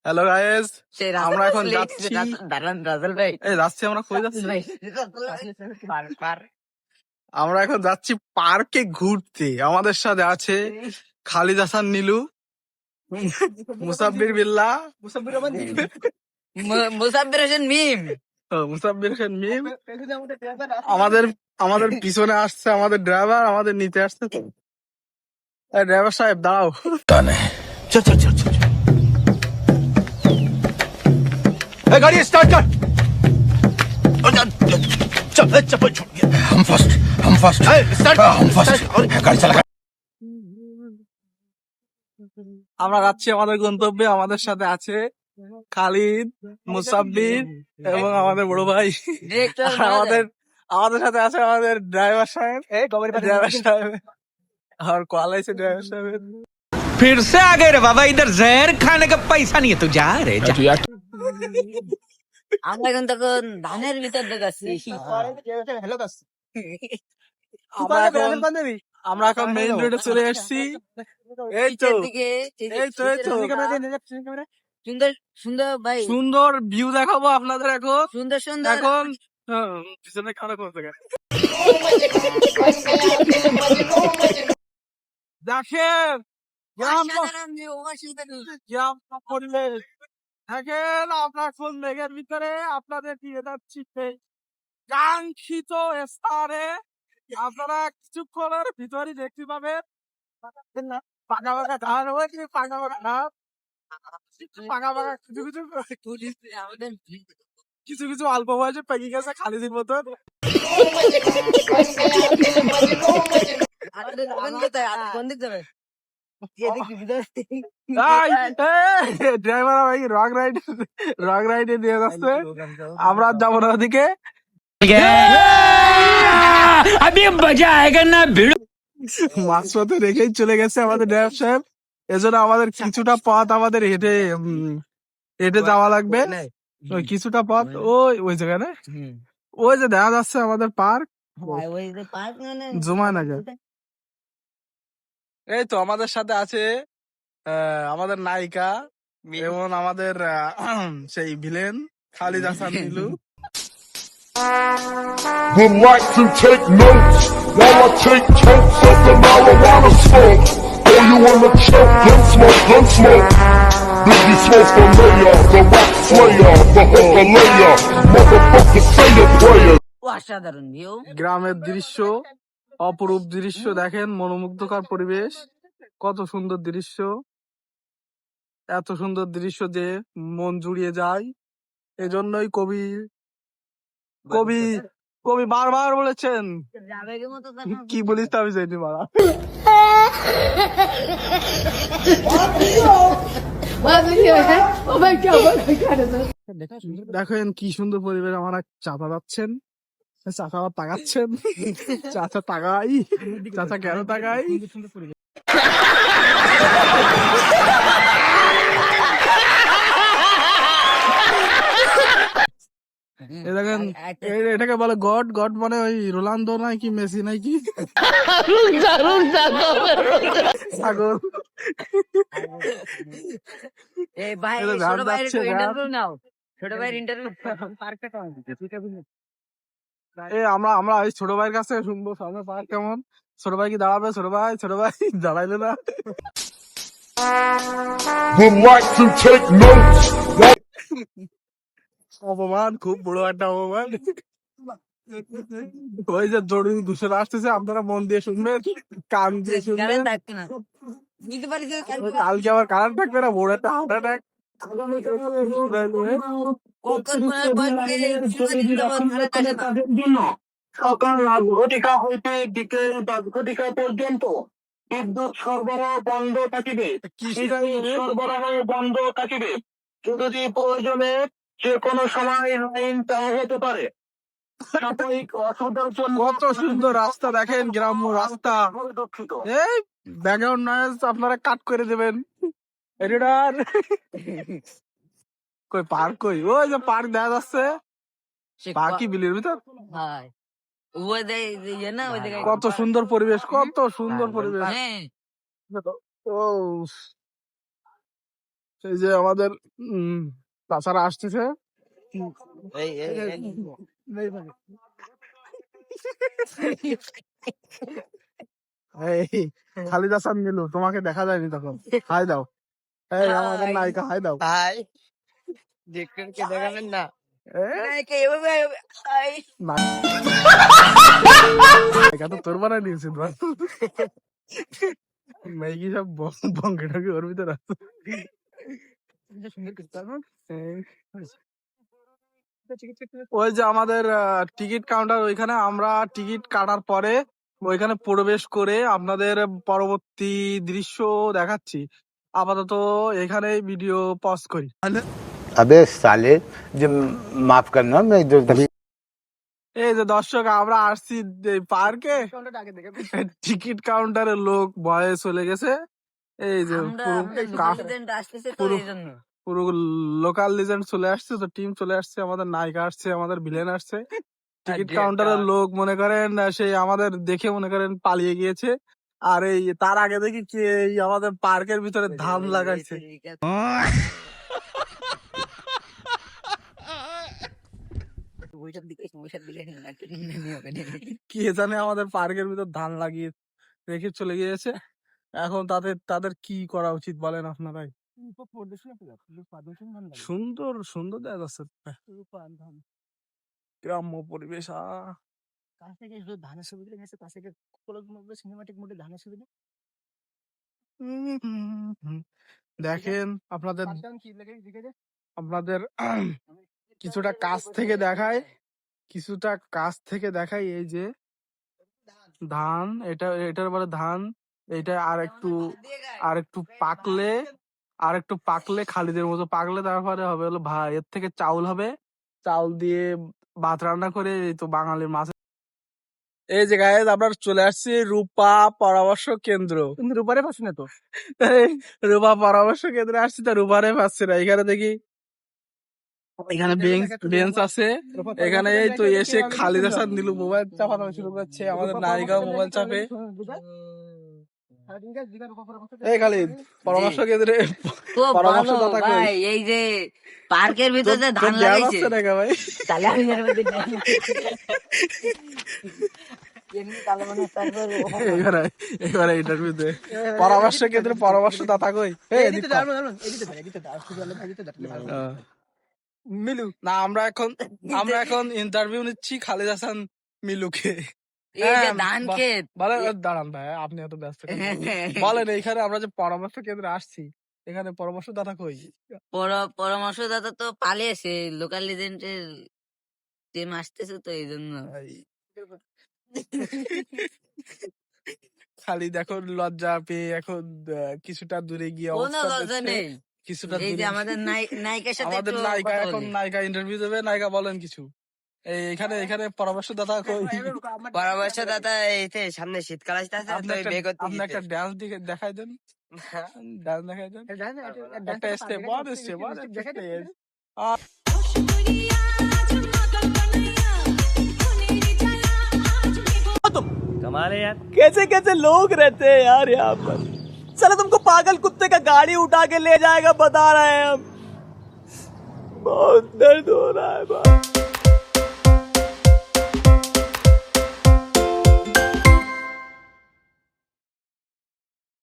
Hello guys, সেই আমরা এখন রাসেল যাচ্ছি। দাঁড়ান রাসেল ভাই, যাচ্ছি আমরা কই যাচ্ছি? পার আমরা এখন যাচ্ছি পার্কে ঘুরতে। আমাদের সাথে আছে খালিদ হাসান নীলু, মুসাব্বির বিল্লাহ, মুসাফির হোসেন মিম। মুসাব্বির হোসেন মিম। আমাদের আমাদের পিছনে আসছে আমাদের ড্রাইভার, আমাদের নিতে আসছে। তো ড্রাইভার সাহেব দাঁড়াও। चल चल चल चल गाड़ी स्टार्ट कर चल चप्पल छूट गया हम फर्स्ट स्टार्ट हम फर्स्ट गाड़ी चला আমরা যাচ্ছি আমাদের গন্তব্যে। আমাদের সাথে আছে খালিদ, মুসাব্বির এবং আমাদের বড় ভাই। ডিরেক্টর আর আমাদের আমাদের সাথে আছে আমাদের ড্রাইভার সাহেব। ড্রাইভার সাহেব আর কল আছে ড্রাইভার সাহেব। फिर से आ गए रे बाबा, इधर जहर खाने का पैसा नहीं है, तू जा रे जा। আমরা এখন তখন ধানের ভিতর ঢুকাচ্ছি। আমরা এখন মেইন রোডে চলে এসেছি। এই তো দিকে এই তো এই তো সুন্দর সুন্দর ভাই, সুন্দর ভিউ দেখাবো আপনাদের এখন। সুন্দর সুন্দর এখন পিছনে খারাপ করতে গেছে দেখেন অসাধারণ view, অসাধারণ। পরিবেশ দেখেন। আপনার কোন মেঘের ভিতরে আপনাদের দিয়ে যাচ্ছি সেই কাঙ্ক্ষিত স্থানে। আপনারা কিছুক্ষণের ভিতরে দেখতে পাবেন পাকা পাকা ধান হয়েছে, পাকা পাকা ধান, পাকা পাকা কিছু কিছু আমাদের কিছু কিছু অল্প বয়সে পেকে গেছে খালিদের মতন। কোন দিক যাবে? ড্রাইভার ভাই রং রাইডে দিয়ে যাচ্ছে। আমরা যাবো না ওদিকে। अभी मजा आएगा ना भिड़ो। মাঝপথে রেখেই চলে গেছে আমাদের ড্রাইভার সাহেব। এজন্য আমাদের কিছুটা পথ আমাদের হেঁটে হেঁটে যাওয়া লাগবে। ওই কিছুটা পথ ওই জায়গায় না, ওই যে দেখা যাচ্ছে আমাদের পার্ক জুমানগর। এই তো আমাদের সাথে আছে আমাদের নায়িকা এবং আমাদের সেই villain Khalid Hasan Nilu. Would like to take notes while I take totes of the marijuana smoke. Oh, you wanna choke? Gun smoke. Biggie smoke the mayor, the rap slayer, the hooker layer. Motherfucker, say a prayer. অসাধারণ view. গ্রামের দৃশ্য, অপরূপ দৃশ্য দেখেন, মনোমুগ্ধকর পরিবেশ, কত সুন্দর দৃশ্য। এত সুন্দর দৃশ্য যে মন জুড়িয়ে যায়। এজন্যই কবি কবি কবি বারবার বলেছেন, কি বলিস তা আমি জানি মারা। দেখেন কি সুন্দর পরিবেশ। আমার চাচা যাচ্ছেন, চাচা আবার তাকাচ্ছেন। চাচা তাকাই, চাচা কেন তাকাই? দেখেন এটাকে বলে গড। গড মানে ওই রোনালদো নাই কি মেসি নাই কি ছাগল। এই ভাই, ছোট ভাইয়ের ইন্টারভিউ নাও, ছোট ভাইয়ের ইন্টারভিউ। আমরা আমরা ওই ছোট ভাইয়ের কাছে শুনবো সামনে পার্ক কেমন। ছোট ভাই কি দাঁড়াবে? ছোট ভাই দাঁড়াইলে না। Would like to take notes. অপমান, খুব বড় একটা অপমান। ওই যে জরুরি ঘোষণা আসতেছে, আপনারা মন দিয়ে শুনবেন, কান দিয়ে শুনবেন। কালকে আবার কারেন্ট থাকবে না, বড় একটা হার্ট অ্যাটাক। সকাল 9 হইতে বিকেল 10 পর্যন্ত বিদ্যুৎ সরবরাহ বন্ধ থাকিবে। সরবরাহ বন্ধ থাকিবে। যদি প্রয়োজনে যে কোনো সময় লাইন চাওয়া হতে পারে। কত সুন্দর রাস্তা দেখেন, গ্রাম্য রাস্তা। এই ব্যাকগ্রাউন্ড নয়েজ আপনারা কাট করে দেবেন। এডিটর কই পার্ক কই? ওই যে পার্ক দেখা যাচ্ছে। পার্ক কি বিলের ভিতর? কত সুন্দর পরিবেশ, কত সুন্দর পরিবেশ। ও এই যে আমাদের তাছাড়া আসতেছে এই খালিদ হাসান মিলু, তোমাকে দেখা যায়নি তখন। হাই দাও, এই আমাদের নায়িকা, হাই দাও। ভাই দেখতে দেখাবেন না নায়িকা তো তোর বানায় নিয়েছে মেয়ে সব বঙ্গে টঙ্গে ওর ভিতরে আছে। ওই যে আমাদের টিকিট কাউন্টার, ওইখানে আমরা টিকিট কাটার পরে ওইখানে প্রবেশ করে আপনাদের পরবর্তী দৃশ্য দেখাচ্ছি। আপাতত এখানে ভিডিও পজ করি। अबे साले जब माफ करना मैं इधर এই যে দর্শক, আমরা আসছি পার্কে, টিকিট কাউন্টারের লোক ভয়ে চলে গেছে। এই যে পুরো লোকাল লিজেন্ড চলে আসছে, তো টিম চলে আসছে, আমাদের নায়িকা আসছে, আমাদের ভিলেন আসছে। টিকিট কাউন্টারের লোক মনে করেন সেই আমাদের দেখে মনে করেন পালিয়ে গিয়েছে। আর এই তার আগে দেখি কি এই আমাদের পার্কের ভিতরে ধান লাগাইছে। কে জানে আমাদের পার্কের ভিতর ধান লাগিয়ে রেখে চলে গিয়েছে। এখন তাদের কি করা উচিত বলেন আপনারাই। সুন্দর সুন্দর দেখা যাচ্ছে গ্রাম্য পরিবেশ। দেখেন আপনাদের কিছুটা কাছ থেকে দেখায়, এই যে ধান, এটার পরে ধান, এটা আর একটু পাকলে খালিদের মতো পাকলে তারপরে হবে হলো ভাই, এর থেকে চাউল হবে, চাউল দিয়ে ভাত রান্না করে, এই তো বাঙালির মাছ। এই যে গাইস, আমরা চলে আসছি রূপা পরামর্শ কেন্দ্র। রূপারে পাচ্ছি না তো, রূপা পরামর্শ কেন্দ্রে আসছি, তো রূপারে পাচ্ছি না। এখানে দেখি এখানে বেঞ্চ আছে, এখানে এই তো এসে খালিদ হাসান নীলু মোবাইল চাপানো শুরু করছে, আমাদের নায়িকাও মোবাইল চাপে। এই খালিদ, পরামর্শ কেন্দ্রে পরামর্শ দাতা কই? ভাই এই যে পার্কের ভিতরে ধান লাগাইছে ভাই, তাহলে আমি এর মধ্যে এমনি কালো মানে তারপর এবারে ইন্টারভিউতে পরামর্শ কেন্দ্রে পরামর্শ দাতা কই? মিলু না, আমরা এখন ইন্টারভিউ নিচ্ছি খালিদ হাসান মিলুকে। এই যে ধান ক্ষেত দাঁড়ান ভাই, আপনি এত ব্যস্ত কেন? বলেন, এইখানে আমরা যে পরামর্শ কেন্দ্রে আসছি, এখানে পরামর্শদাতা কই? পরামর্শদাতা তো পালিয়েছে, লোকাল লিজেন্ডের টিম আসতেছে তো এই জন্য। খালিদ এখন লজ্জা পেয়ে এখন কিছুটা দূরে গিয়ে অবস্থান নিচ্ছে। কিছুটা এই যে আমাদের নায়িকার সাথে আমাদের নায়িকা এখন নায়িকা ইন্টারভিউ দেবে। নায়িকা বলেন কিছু। এখানে পরামর্শদাতা কই? পরামর্শদাতা এইতে সামনে শীতকাল আসতেছে, আপনি একটা ডান্স দেখাই দেন, ডান্স দেখাই দেন, একটা স্টেপ, कमाल है यार, कैसे कैसे लोग रहते हैं यार यहाँ पर। चलो तुमको पागल कुत्ते का गाड़ी उठा के ले जाएगा, बता रहे हैं हम। बहुत दर्द हो रहा है।